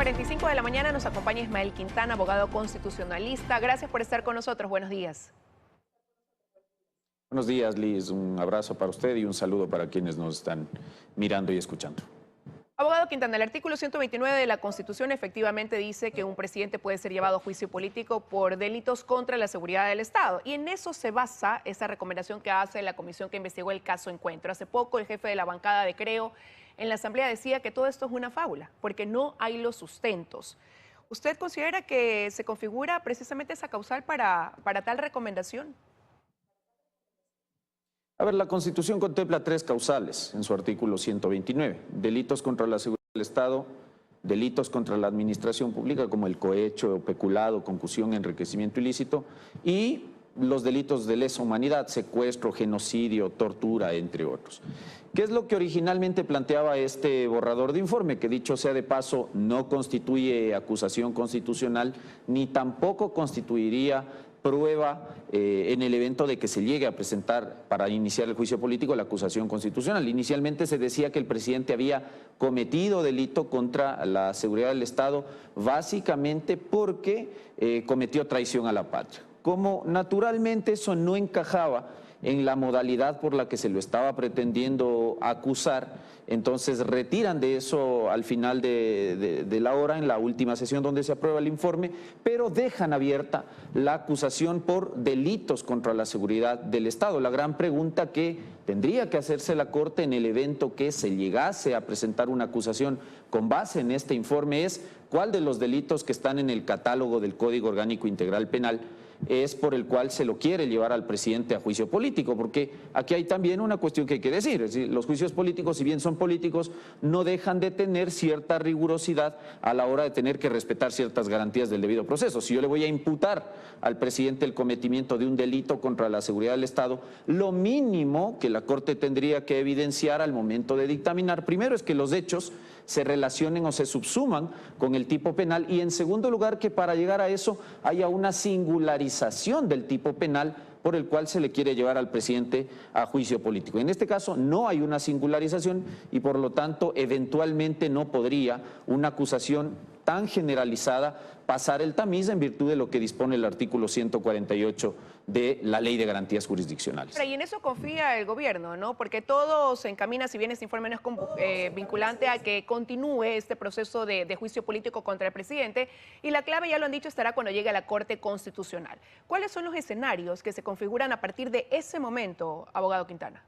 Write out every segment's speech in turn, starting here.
8:45 de la mañana nos acompaña Ismael Quintana, abogado constitucionalista. Gracias por estar con nosotros. Buenos días. Buenos días, Liz. Un abrazo para usted y un saludo para quienes nos están mirando y escuchando. Abogado Quintana, el artículo 129 de la Constitución efectivamente dice que un presidente puede ser llevado a juicio político por delitos contra la seguridad del Estado. Y en eso se basa esa recomendación que hace la comisión que investigó el caso Encuentro. Hace poco el jefe de la bancada de Creo en la Asamblea decía que todo esto es una fábula, porque no hay los sustentos. ¿Usted considera que se configura precisamente esa causal para tal recomendación? A ver, la Constitución contempla 3 causales en su artículo 129. Delitos contra la seguridad del Estado, delitos contra la administración pública como el cohecho, peculado, concusión, enriquecimiento ilícito y los delitos de lesa humanidad, secuestro, genocidio, tortura, entre otros. ¿Qué es lo que originalmente planteaba este borrador de informe? Que dicho sea de paso, no constituye acusación constitucional ni tampoco constituiría prueba en el evento de que se llegue a presentar para iniciar el juicio político la acusación constitucional. Inicialmente se decía que el presidente había cometido delito contra la seguridad del Estado básicamente porque cometió traición a la patria. Como naturalmente eso no encajaba en la modalidad por la que se lo estaba pretendiendo acusar, entonces retiran de eso al final de la hora, en la última sesión donde se aprueba el informe, pero dejan abierta la acusación por delitos contra la seguridad del Estado. La gran pregunta que tendría que hacerse la Corte en el evento que se llegase a presentar una acusación con base en este informe es cuál de los delitos que están en el catálogo del Código Orgánico Integral Penal es por el cual se lo quiere llevar al presidente a juicio político, porque aquí hay también una cuestión que hay que decir, es decir, los juicios políticos, si bien son políticos, no dejan de tener cierta rigurosidad a la hora de tener que respetar ciertas garantías del debido proceso. Si yo le voy a imputar al presidente el cometimiento de un delito contra la seguridad del Estado, lo mínimo que la Corte tendría que evidenciar al momento de dictaminar, primero es que los hechos se relacionen o se subsuman con el tipo penal y en segundo lugar que para llegar a eso haya una singularización del tipo penal por el cual se le quiere llevar al presidente a juicio político. En este caso no hay una singularización y por lo tanto eventualmente no podría una acusación tan generalizada pasar el tamiz en virtud de lo que dispone el artículo 148 de la Ley de Garantías Jurisdiccionales. Y en eso confía el gobierno, ¿no? Porque todo se encamina, si bien este informe no es vinculante, a que continúe este proceso de juicio político contra el presidente y la clave, ya lo han dicho, estará cuando llegue a la Corte Constitucional. ¿Cuáles son los escenarios que se configuran a partir de ese momento, abogado Quintana?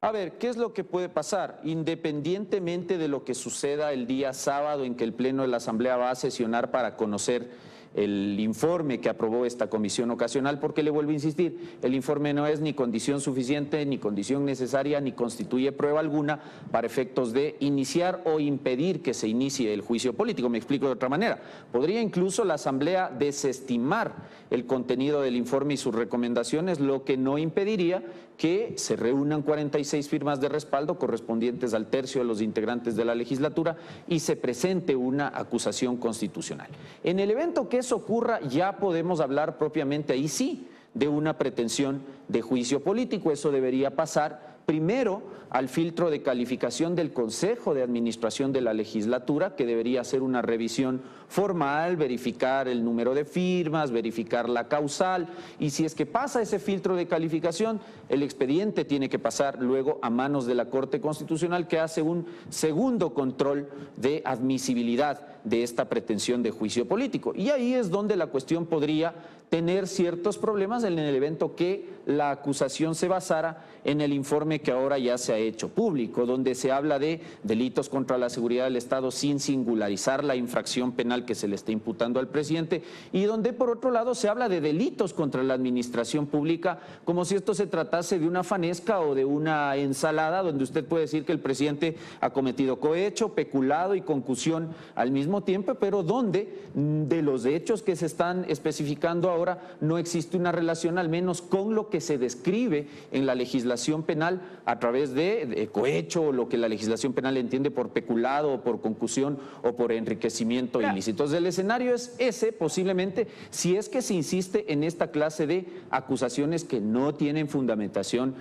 A ver, ¿qué es lo que puede pasar? Independientemente de lo que suceda el día sábado en que el Pleno de la Asamblea va a sesionar para conocer el informe que aprobó esta comisión ocasional, porque le vuelvo a insistir, el informe no es ni condición suficiente, ni condición necesaria, ni constituye prueba alguna para efectos de iniciar o impedir que se inicie el juicio político. Me explico de otra manera. Podría incluso la Asamblea desestimar el contenido del informe y sus recomendaciones, lo que no impediría que se reúnan 46 firmas de respaldo correspondientes al tercio de los integrantes de la legislatura y se presente una acusación constitucional. En el evento que eso ocurra, ya podemos hablar propiamente ahí sí de una pretensión de juicio político. Eso debería pasar primero al filtro de calificación del Consejo de Administración de la Legislatura, que debería hacer una revisión formal, verificar el número de firmas, verificar la causal, y si es que pasa ese filtro de calificación, el expediente tiene que pasar luego a manos de la Corte Constitucional, que hace un segundo control de admisibilidad de esta pretensión de juicio político. Y ahí es donde la cuestión podría tener ciertos problemas en el evento que la acusación se basara en el informe que ahora ya se ha hecho público, donde se habla de delitos contra la seguridad del Estado sin singularizar la infracción penal que se le está imputando al presidente y donde por otro lado se habla de delitos contra la administración pública como si esto se tratase de una fanesca o de una ensalada donde usted puede decir que el presidente ha cometido cohecho, peculado y concusión al mismo mismo tiempo, pero donde de los hechos que se están especificando ahora no existe una relación, al menos con lo que se describe en la legislación penal a través de cohecho, o lo que la legislación penal entiende por peculado, o por concusión, o por enriquecimiento ilícito. Entonces, el escenario es ese, posiblemente, si es que se insiste en esta clase de acusaciones que no tienen fundamentación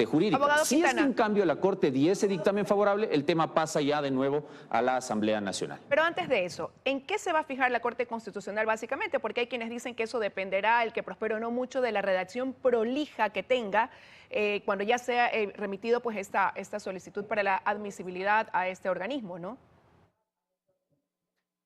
jurídica. Abogado si es que, Quintana, en cambio, la Corte diese dictamen favorable, el tema pasa ya de nuevo a la Asamblea Nacional. pero antes de eso, ¿en qué se va a fijar la Corte Constitucional básicamente? Porque hay quienes dicen que eso dependerá, el que prospere o no, mucho de la redacción prolija que tenga cuando ya sea remitido pues esta solicitud para la admisibilidad a este organismo, ¿no?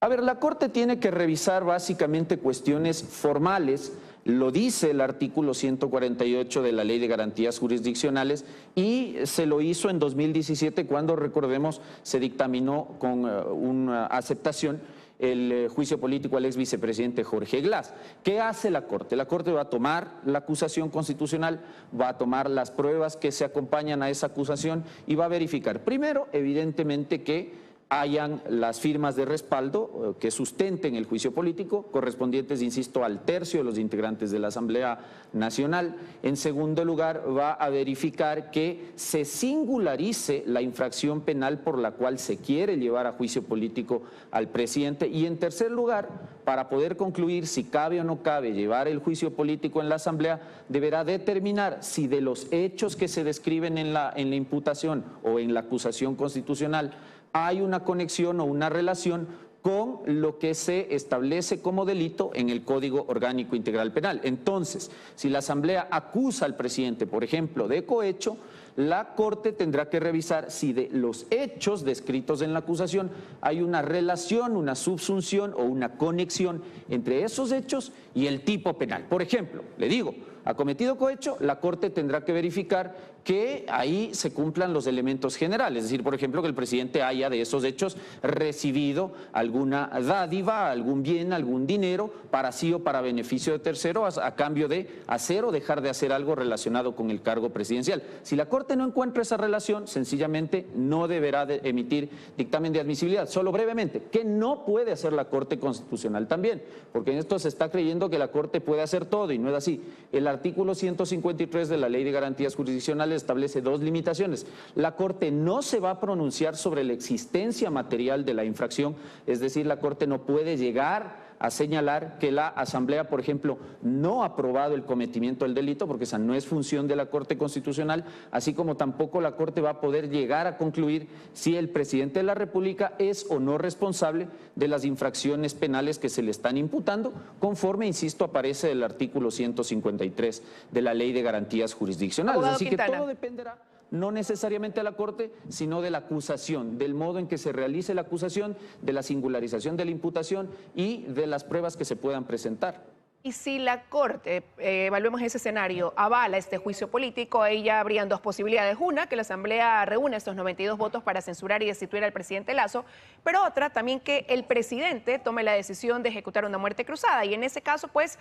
A ver, la Corte tiene que revisar básicamente cuestiones formales, lo dice el artículo 148 de la Ley de Garantías Jurisdiccionales, y se lo hizo en 2017 cuando, recordemos, se dictaminó con una aceptación el juicio político al ex vicepresidente Jorge Glass. ¿Qué hace la Corte? La Corte va a tomar la acusación constitucional, va a tomar las pruebas que se acompañan a esa acusación y va a verificar, primero, evidentemente, que hayan las firmas de respaldo que sustenten el juicio político, correspondientes, insisto, al tercio de los integrantes de la Asamblea Nacional. En segundo lugar, va a verificar que se singularice la infracción penal por la cual se quiere llevar a juicio político al presidente. Y en tercer lugar, para poder concluir si cabe o no cabe llevar el juicio político en la Asamblea, deberá determinar si de los hechos que se describen en la imputación o en la acusación constitucional hay una conexión o una relación con lo que se establece como delito en el Código Orgánico Integral Penal. Entonces, si la Asamblea acusa al presidente, por ejemplo, de cohecho, la Corte tendrá que revisar si de los hechos descritos en la acusación hay una relación, una subsunción o una conexión entre esos hechos y el tipo penal. Por ejemplo, le digo, ha cometido cohecho, la Corte tendrá que verificar que ahí se cumplan los elementos generales, es decir, por ejemplo, que el presidente haya de esos hechos recibido alguna dádiva, algún bien, algún dinero para sí o para beneficio de tercero a cambio de hacer o dejar de hacer algo relacionado con el cargo presidencial. Si la Corte no encuentra esa relación, sencillamente no deberá de emitir dictamen de admisibilidad. Solo brevemente, ¿qué no puede hacer la Corte Constitucional también? Porque en esto se está creyendo que la Corte puede hacer todo y no es así. El artículo 153 de la Ley de Garantías Jurisdiccionales establece dos limitaciones. La Corte no se va a pronunciar sobre la existencia material de la infracción, es decir, la Corte no puede llegar a señalar que la Asamblea, por ejemplo, no ha aprobado el cometimiento del delito, porque esa no es función de la Corte Constitucional, así como tampoco la Corte va a poder llegar a concluir si el presidente de la República es o no responsable de las infracciones penales que se le están imputando, conforme, insisto, aparece el artículo 153 de la Ley de Garantías Jurisdiccionales. Abogado Así Quintana. que todo dependerá no necesariamente de la Corte, sino de la acusación, del modo en que se realice la acusación, de la singularización de la imputación y de las pruebas que se puedan presentar. Y si la Corte, evaluemos ese escenario, avala este juicio político, ahí ya habrían dos posibilidades. Una, que la Asamblea reúna estos 92 votos para censurar y destituir al presidente Lasso, pero otra, también que el presidente tome la decisión de ejecutar una muerte cruzada. Y en ese caso, pues,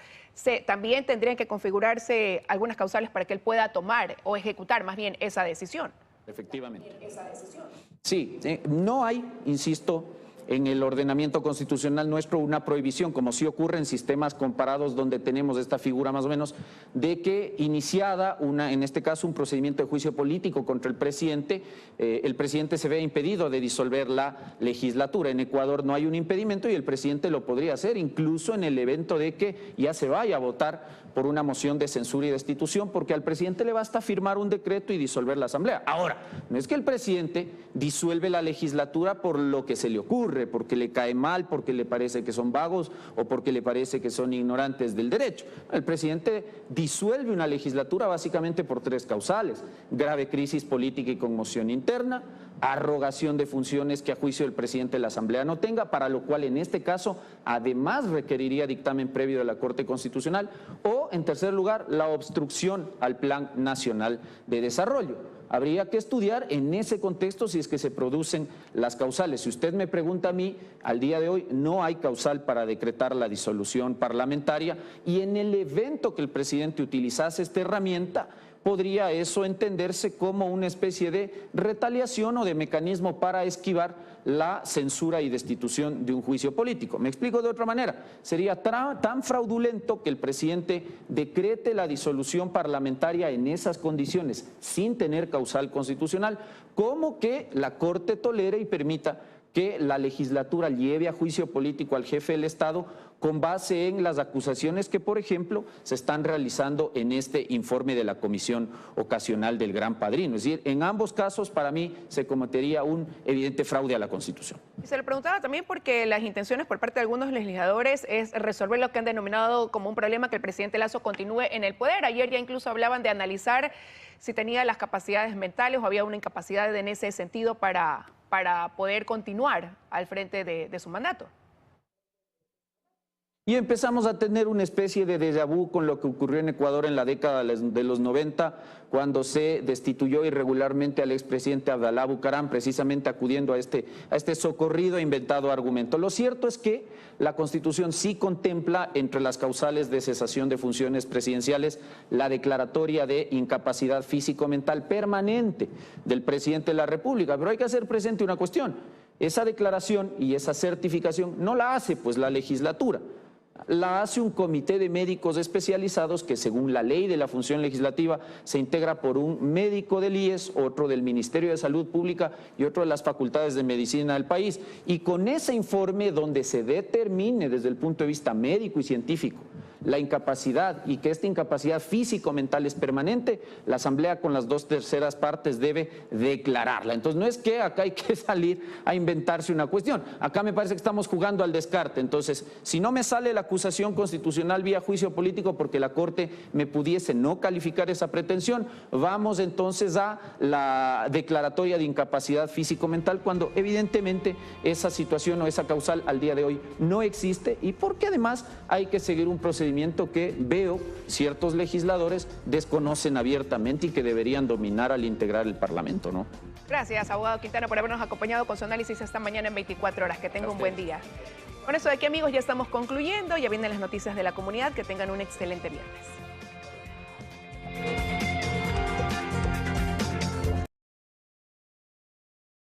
también tendrían que configurarse algunas causales para que él pueda tomar o ejecutar más bien esa decisión. Efectivamente. Sí, no hay, insisto, en el ordenamiento constitucional nuestro una prohibición, como sí ocurre en sistemas comparados donde tenemos esta figura más o menos, de que iniciada en este caso un procedimiento de juicio político contra el presidente se vea impedido de disolver la legislatura. En Ecuador no hay un impedimento y el presidente lo podría hacer, incluso en el evento de que ya se vaya a votar por una moción de censura y destitución, porque al presidente le basta firmar un decreto y disolver la Asamblea. Ahora, no es que el presidente disuelve la legislatura por lo que se le ocurre, porque le cae mal, porque le parece que son vagos o porque le parece que son ignorantes del derecho. El presidente disuelve una legislatura básicamente por tres causales: grave crisis política y conmoción interna, arrogación de funciones que a juicio del presidente de la Asamblea no tenga, para lo cual en este caso además requeriría dictamen previo de la Corte Constitucional, o en tercer lugar la obstrucción al Plan Nacional de Desarrollo. Habría que estudiar en ese contexto si es que se producen las causales. Si usted me pregunta a mí, al día de hoy no hay causal para decretar la disolución parlamentaria, y en el evento que el presidente utilizase esta herramienta, podría eso entenderse como una especie de retaliación o de mecanismo para esquivar la censura y destitución de un juicio político. Me explico de otra manera. Sería tan fraudulento que el presidente decrete la disolución parlamentaria en esas condiciones, sin tener causal constitucional, como que la Corte tolere y permita que la legislatura lleve a juicio político al jefe del Estado con base en las acusaciones que, por ejemplo, se están realizando en este informe de la Comisión Ocasional del Gran Padrino. Es decir, en ambos casos, para mí, se cometería un evidente fraude a la Constitución. Y se le preguntaba también porque las intenciones por parte de algunos legisladores es resolver lo que han denominado como un problema que el presidente Lasso continúe en el poder. Ayer ya incluso hablaban de analizar si tenía las capacidades mentales o había una incapacidad en ese sentido para poder continuar al frente de su mandato. Y empezamos a tener una especie de déjà vu con lo que ocurrió en Ecuador en la década de los 90, cuando se destituyó irregularmente al expresidente Abdalá Bucaram, precisamente acudiendo a este socorrido e inventado argumento. Lo cierto es que la Constitución sí contempla entre las causales de cesación de funciones presidenciales la declaratoria de incapacidad físico-mental permanente del presidente de la República. Pero hay que hacer presente una cuestión: esa declaración y esa certificación no la hace pues la legislatura. La hace un comité de médicos especializados que, según la ley de la función legislativa, se integra por un médico del IES, otro del Ministerio de Salud Pública y otro de las facultades de medicina del país. Y con ese informe, donde se determine desde el punto de vista médico y científico la incapacidad y que esta incapacidad físico-mental es permanente, la Asamblea con las 2/3 partes debe declararla. Entonces no es que acá hay que salir a inventarse una cuestión. Acá me parece que estamos jugando al descarte. Entonces, si no me sale la acusación constitucional vía juicio político porque la Corte me pudiese no calificar esa pretensión, vamos entonces a la declaratoria de incapacidad físico-mental, cuando evidentemente esa situación o esa causal al día de hoy no existe, y porque además hay que seguir un procedimiento que veo ciertos legisladores desconocen abiertamente y que deberían dominar al integrar el Parlamento, ¿no? Gracias, abogado Quintana, por habernos acompañado con su análisis esta mañana en 24 horas. Que tenga un buen día. Con eso de aquí, amigos, ya estamos concluyendo. Ya vienen las noticias de la comunidad. Que tengan un excelente viernes.